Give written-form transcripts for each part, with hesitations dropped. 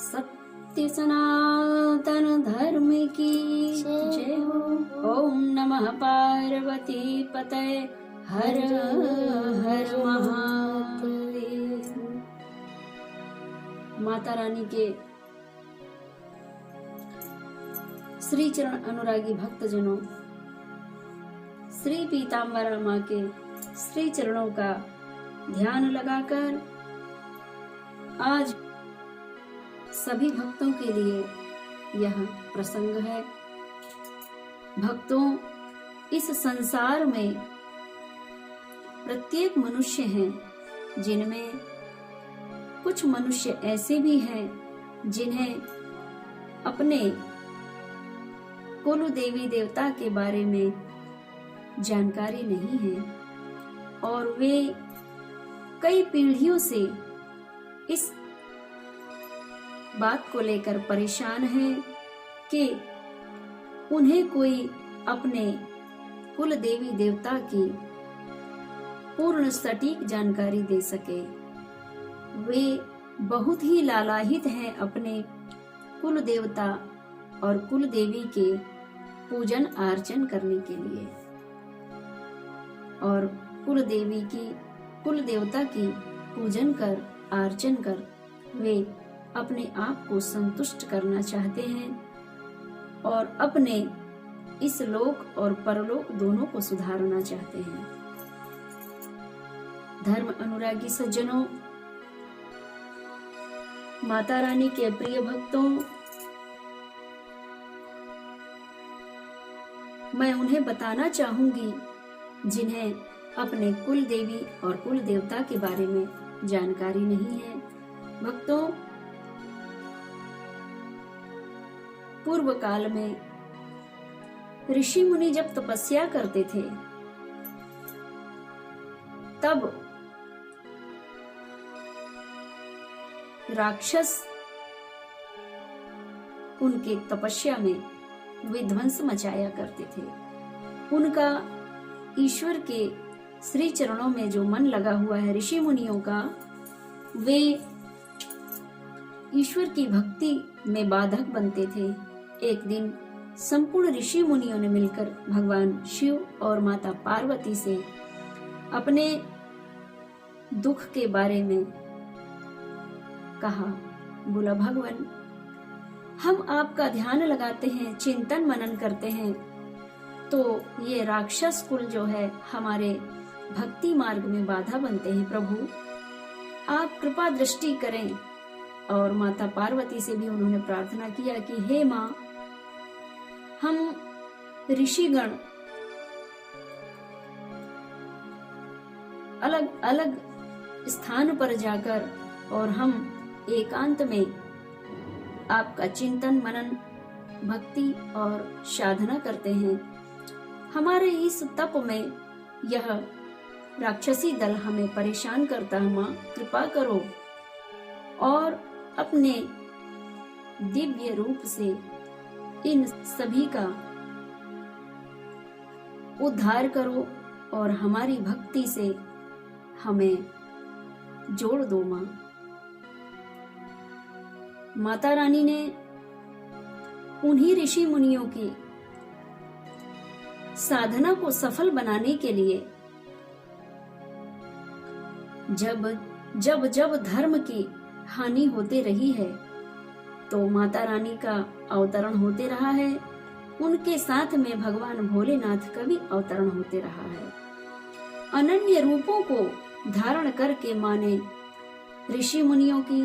सत्य सनातन धर्म की जय हो। ओम नमः पार्वती पतये हर हर महादेव। माता रानी के श्री चरण अनुरागी भक्तजनों, श्री पीताम्बरा माँ के श्री चरणों का ध्यान लगाकर आज सभी भक्तों के लिए यह प्रसंग है। भक्तों, इस संसार में प्रत्येक मनुष्य हैं, जिनमें कुछ मनुष्य ऐसे भी हैं जिन्हें अपने कुल देवी देवता के बारे में जानकारी नहीं है और वे कई पीढ़ियों से इस बात को लेकर परेशान हैं कि उन्हें कोई अपने कुल देवी देवता की पूर्ण सटीक जानकारी दे सके। वे बहुत ही लालायित हैं अपने कुल देवता और कुल देवी के पूजन अर्चन करने के लिए और कुल देवता की पूजन कर अर्चन कर वे अपने आप को संतुष्ट करना चाहते हैं और अपने इस लोक और परलोक दोनों को सुधारना चाहते हैं। धर्म अनुरागी सज्जनों, माता रानी के प्रिय भक्तों, मैं उन्हें बताना चाहूंगी जिन्हें अपने कुल देवी और कुल देवता के बारे में जानकारी नहीं है। भक्तों, पूर्व काल में ऋषि मुनि जब तपस्या करते थे तब राक्षस उनके तपस्या में विध्वंस मचाया करते थे। उनका ईश्वर के श्री चरणों में जो मन लगा हुआ है ऋषि मुनियों का, वे ईश्वर की भक्ति में बाधक बनते थे। एक दिन संपूर्ण ऋषि मुनियों ने मिलकर भगवान शिव और माता पार्वती से अपने दुख के बारे में कहा। बोला, भगवान, हम आपका ध्यान लगाते हैं, चिंतन मनन करते हैं, तो ये राक्षस कुल जो है हमारे भक्ति मार्ग में बाधा बनते हैं। प्रभु, आप कृपा दृष्टि करें। और माता पार्वती से भी उन्होंने प्रार्थना किया कि हे माँ, हम ऋषिगण अलग अलग स्थान पर जाकर और हम एकांत में आपका चिंतन मनन भक्ति और साधना करते हैं। हमारे इस तप में यह राक्षसी दल हमें परेशान करता है। माँ, कृपा करो और अपने दिव्य रूप से इन सभी का उद्धार करो और हमारी भक्ति से हमें जोड़ दो। माँ, माता रानी ने उन्हीं ऋषि मुनियों की साधना को सफल बनाने के लिए जब धर्म की हानि होते रही है तो माता रानी का अवतरण होते रहा है। उनके साथ में भगवान भोलेनाथ का भी अवतरण होते रहा है। अनन्य रूपों को धारण करके माँ ने ऋषि मुनियों की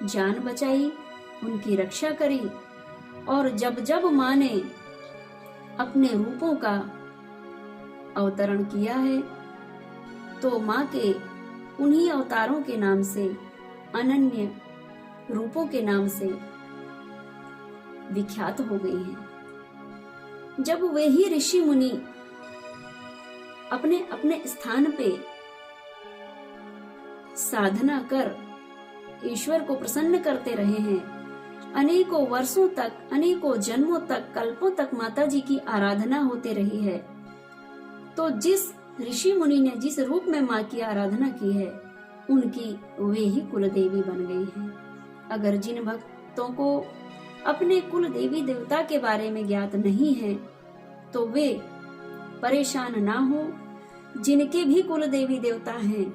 जान बचाई, उनकी रक्षा करी और जब माँ ने अपने रूपों का अवतरण किया है तो माँ के उन्हीं अवतारों के नाम से, अनन्य रूपों के नाम से विख्यात हो गई हैं। जब वे ही ऋषि मुनि अपने अपने स्थान पे साधना कर ईश्वर को प्रसन्न करते रहे हैं, अनेकों वर्षों तक, अनेकों जन्मों तक, कल्पों तक माता जी की आराधना होते रही है, तो जिस ऋषि मुनि ने जिस रूप में माँ की आराधना की है, उनकी वे ही कुल देवी बन गई हैं। अगर जिन भक्तों को अपने कुल देवी देवता के बारे में ज्ञात नहीं है तो वे परेशान ना हो। जिनके भी कुल देवी देवता हैं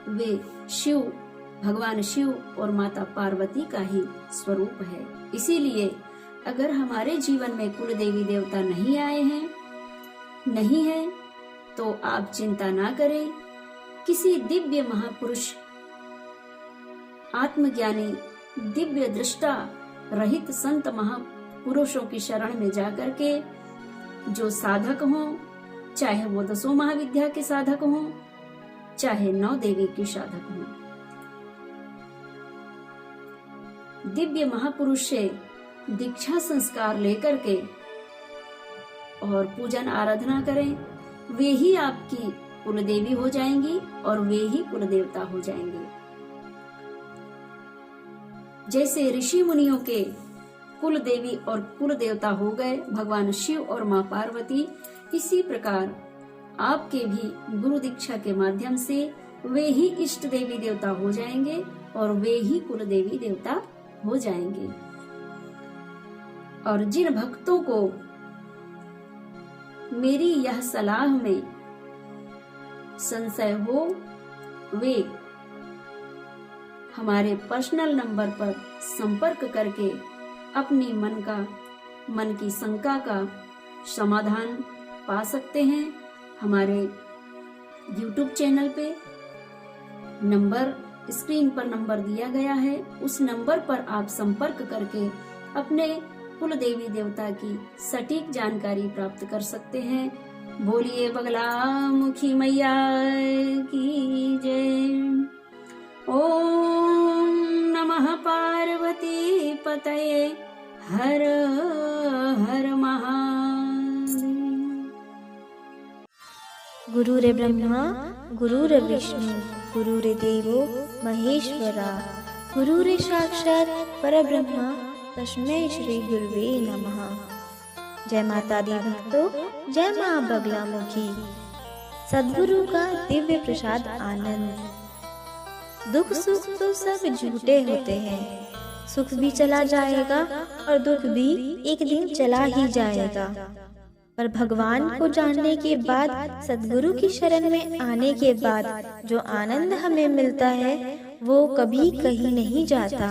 वे शिव, भगवान शिव और माता पार्वती का ही स्वरूप है। इसीलिए अगर हमारे जीवन में कुल देवी देवता नहीं आए हैं, नहीं है, तो आप चिंता ना करें। किसी दिव्य महापुरुष, आत्मज्ञानी, दिव्य दृष्टा रहित संत महापुरुषों की शरण में जाकर के, जो साधक हों, चाहे वो 10 महाविद्या के साधक हों, चाहे 9 देवी के साधक हों, दिव्य महापुरुष से दीक्षा संस्कार लेकर के और पूजन आराधना करें। वे ही आपकी कुल देवी हो जाएंगी और वे ही कुल देवता हो जाएंगे। जैसे ऋषि मुनियों के कुल देवी और कुल देवता हो गए भगवान शिव और माँ पार्वती, इसी प्रकार आपके भी गुरु दीक्षा के माध्यम से वे ही इष्ट देवी देवता हो जाएंगे और वे ही कुल देवी देवता हो जाएंगे। और जिन भक्तों को मेरी यह सलाह में संशय हो, वे हमारे पर्सनल नंबर पर संपर्क करके अपनी मन की शंका का समाधान पा सकते हैं। हमारे YouTube चैनल पे नंबर, स्क्रीन पर नंबर दिया गया है, उस नंबर पर आप संपर्क करके अपने कुल देवी देवता की सटीक जानकारी प्राप्त कर सकते हैं। बोलिए बगला मुखी मैया की जय। ओम नमः पार्वती पतये हर हर महादेव। गुरुरे ब्रह्मा गुरुरे विष्णु गुरुरे देवो महेश्वरा गुरुरे साक्षात परब्रह्मा तस्मै श्री गुरुवे नमः। जय माता दी भक्तों, जय माँ बगला मुखी। सद्गुरु का दिव्य प्रसाद आनंद। दुख सुख तो सब झूठे होते हैं, सुख भी चला जाएगा और दुख भी एक दिन चला ही जाएगा। पर भगवान को जानने के बाद, सद्गुरु की शरण में आने के बाद जो आनंद हमें मिलता है वो कभी कहीं नहीं जाता।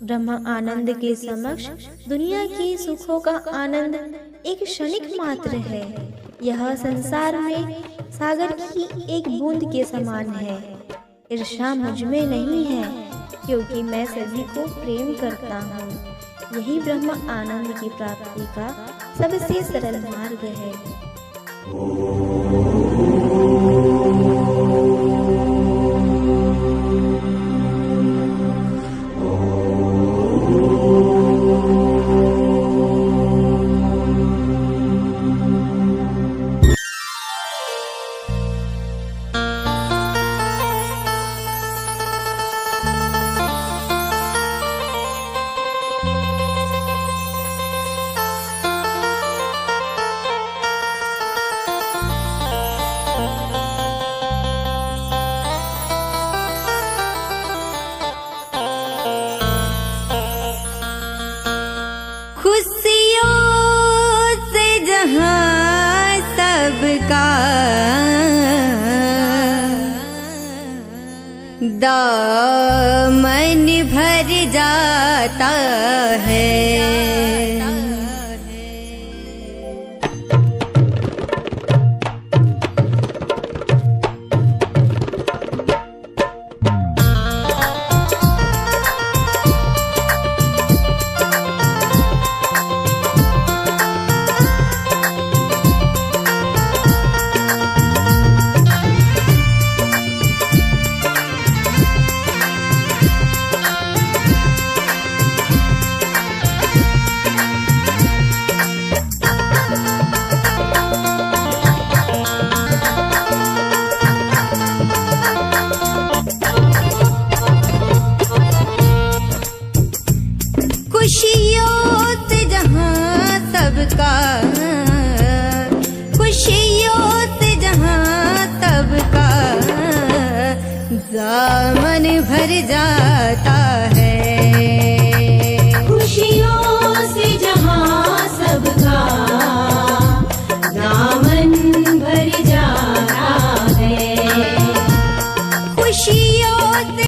ब्रह्म आनंद के समक्ष दुनिया के सुखों का आनंद एक क्षणिक मात्र है। यह संसार में सागर की एक बूंद के समान है। ईर्ष्या मुझ में नहीं है, क्योंकि मैं सभी को प्रेम करता हूँ। यही ब्रह्म आनंद की प्राप्ति का सबसे सरल मार्ग है। दामन भर जाता है। दामन भर जाता है।